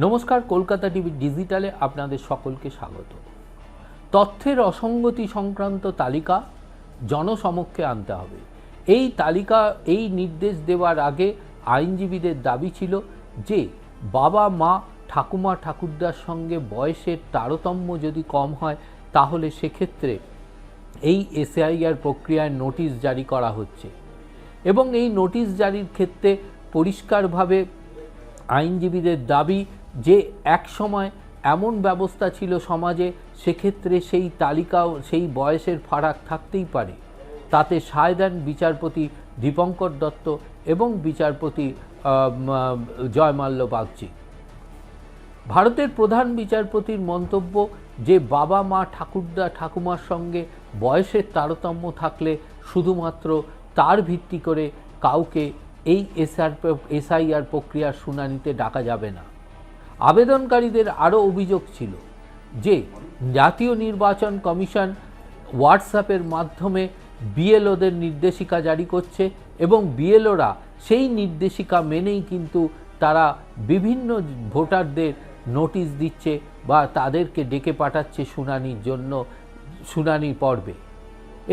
নমস্কার, কলকাতা টিভি ডিজিটালে আপনাদের সকলকে স্বাগত। তথ্যের অসঙ্গতি সংক্রান্ত তালিকা জনসমক্ষে আনতে হবে। এই তালিকা নির্দেশ দেওয়ার আগে আইনজীবীদের দাবি ছিল যে বাবা মা ঠাকুমা ঠাকুরদার সঙ্গে বয়সের তারতম্য যদি কম হয় তাহলে সেক্ষেত্রে এই এসআইআর প্রক্রিয়ায় নোটিশ জারি করা হচ্ছে এবং এই নোটিশ জারির ক্ষেত্রে পরিষ্কারভাবে আইনজীবীদের দাবি যে এক সময় এমন ব্যবস্থা ছিল সমাজে, সেক্ষেত্রে সেই তালিকাও সেই বয়সের ফারাক থাকতেই পারে। তাতে সায় দেন বিচারপতি দীপঙ্কর দত্ত এবং বিচারপতি জয়মাল্য বাগচি। ভারতের প্রধান বিচারপতির মন্তব্য যে বাবা মা ঠাকুরদা ঠাকুমার সঙ্গে বয়সের তারতম্য থাকলে শুধুমাত্র তার ভিত্তি করে কাউকে এই এসআইআর প্রক্রিয়ার শুনানিতে ডাকা যাবে না। আবেদনকারীদের আরও অভিযোগ ছিল যে জাতীয় নির্বাচন কমিশন হোয়াটসঅ্যাপের মাধ্যমে বিএলওদের নির্দেশিকা জারি করছে এবং বিএলওরা সেই নির্দেশিকা মেনেই কিন্তু তারা বিভিন্ন ভোটারদের নোটিশ দিচ্ছে বা তাদেরকে ডেকে পাঠাচ্ছে শুনানির জন্য, শুনানি পর্বে,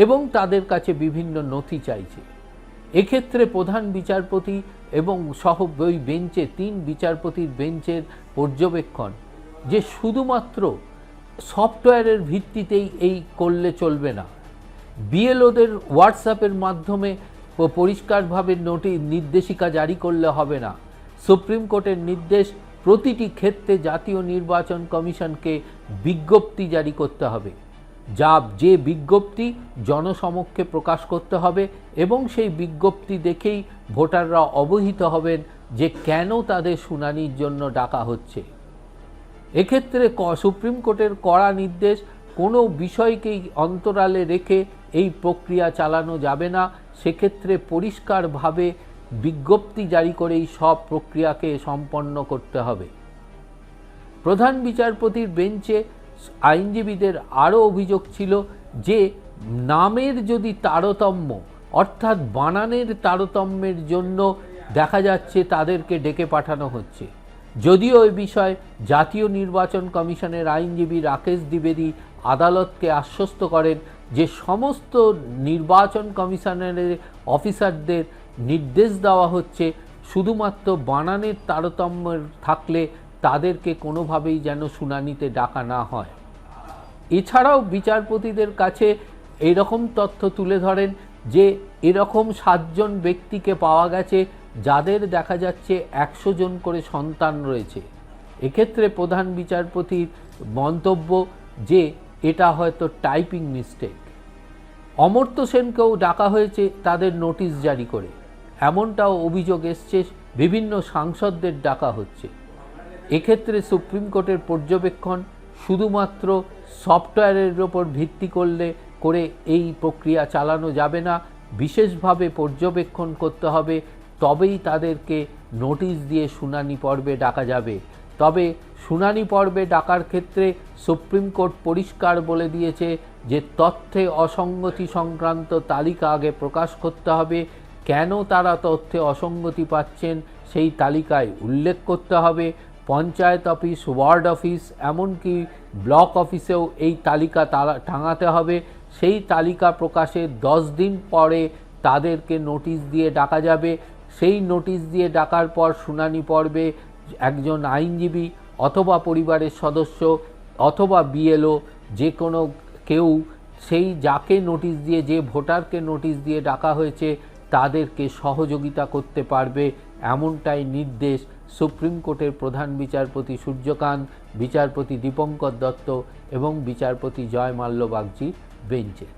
এবং তাদের কাছে বিভিন্ন নথি চাইছে। এক্ষেত্রে প্রধান বিচারপতি এবং সহ ওই বেঞ্চে 3 বিচারপতির বেঞ্চের পর্যবেক্ষণ যে শুধুমাত্র সফটওয়্যারের ভিত্তিতেই এই করলে চলবে না, বিএলওদের হোয়াটসঅ্যাপের মাধ্যমে পরিষ্কারভাবে নির্দেশিকা জারি করলে হবে না। সুপ্রিম কোর্টের নির্দেশ, প্রতিটি ক্ষেত্রে জাতীয় নির্বাচন কমিশনকে বিজ্ঞপ্তি জারি করতে হবে, যে বিজ্ঞপ্তি জনসমক্ষে প্রকাশ করতে হবে এবং সেই বিজ্ঞপ্তি দেখেই ভোটাররা অবহিত হবেন যে কেন তাদের শুনানির জন্য ডাকা হচ্ছে। এক্ষেত্রে সুপ্রিম কোর্টের কড়া নির্দেশ, কোনো বিষয়কেই অন্তরালে রেখে এই প্রক্রিয়া চালানো যাবে না। সেক্ষেত্রে পরিষ্কারভাবে বিজ্ঞপ্তি জারি করেই সব প্রক্রিয়াকে সম্পন্ন করতে হবে। প্রধান বিচারপতির বেঞ্চে আইনজীবীদের আরও অভিযোগ ছিল যে নামের যদি তারতম্য অর্থাৎ বানানের তারতম্যের জন্য দেখা যাচ্ছে তাদেরকে ডেকে পাঠানো হচ্ছে। যদিও এই বিষয়ে জাতীয় নির্বাচন কমিশনের আইনজীবী রাকেশ দ্বিবেদী আদালতকে আশ্বস্ত করেন যে সমস্ত নির্বাচন কমিশনের অফিসারদের নির্দেশ দেওয়া হচ্ছে শুধুমাত্র বানানের তারতম্য থাকলে তাদেরকে কোনোভাবেই যেন শুনানিতে ডাকা না হয়। এছাড়াও বিচারপতিদের কাছে এইরকম তথ্য তুলে ধরেন যে এরকম 7 জন ব্যক্তিকে পাওয়া গেছে যাদের দেখা যাচ্ছে 100 জন করে সন্তান রয়েছে। এক্ষেত্রে প্রধান বিচারপতির মন্তব্য যে এটা হয়তো টাইপিং মিস্টেক। অমর্ত্য সেনকেও ডাকা হয়েছে তাদের নোটিশ জারি করে, এমনটাও অভিযোগ এসছে। বিভিন্ন সাংসদদের ডাকা হচ্ছে। এক্ষেত্রে সুপ্রিম কোর্টের পর্যবেক্ষণ, শুধুমাত্র সফটওয়্যারের ওপর ভিত্তি করে এই প্রক্রিয়া চালানো যাবে না, বিশেষভাবে পর্যবেক্ষণ করতে হবে, তবেই তাদেরকে নোটিশ দিয়ে শুনানি পর্বে ডাকা যাবে। তবে শুনানি পর্বে ডাকার ক্ষেত্রে সুপ্রিম কোর্ট পরিষ্কার বলে দিয়েছে যে তথ্যে অসঙ্গতি সংক্রান্ত তালিকা আগে প্রকাশ করতে হবে। কেন তারা তথ্যে অসঙ্গতি পাচ্ছেন সেই তালিকায় উল্লেখ করতে হবে। পঞ্চায়েত অফিস, ওয়ার্ড অফিস, এমনকি ব্লক অফিসেও এই তালিকা টাঙাতে হবে। সেই তালিকা প্রকাশের 10 দিন পরে তাদেরকে নোটিশ দিয়ে ডাকা যাবে। সেই নোটিশ দিয়ে ডাকার পর শুনানি পর্বে একজন আইনজীবী অথবা পরিবারের সদস্য অথবা বিএলও যে কোনো কেউ সেই যাকে নোটিশ দিয়ে, যে ভোটারকে নোটিশ দিয়ে ডাকা হয়েছে তাদেরকে সহযোগিতা করতে পারবে, এমনটাই নির্দেশ সুপ্রিম কোর্টের প্রধান বিচারপতি সূর্যকান্ত, বিচারপতি দীপঙ্কর দত্ত এবং বিচারপতি জয়মাল্য বাগচির বেঞ্চের।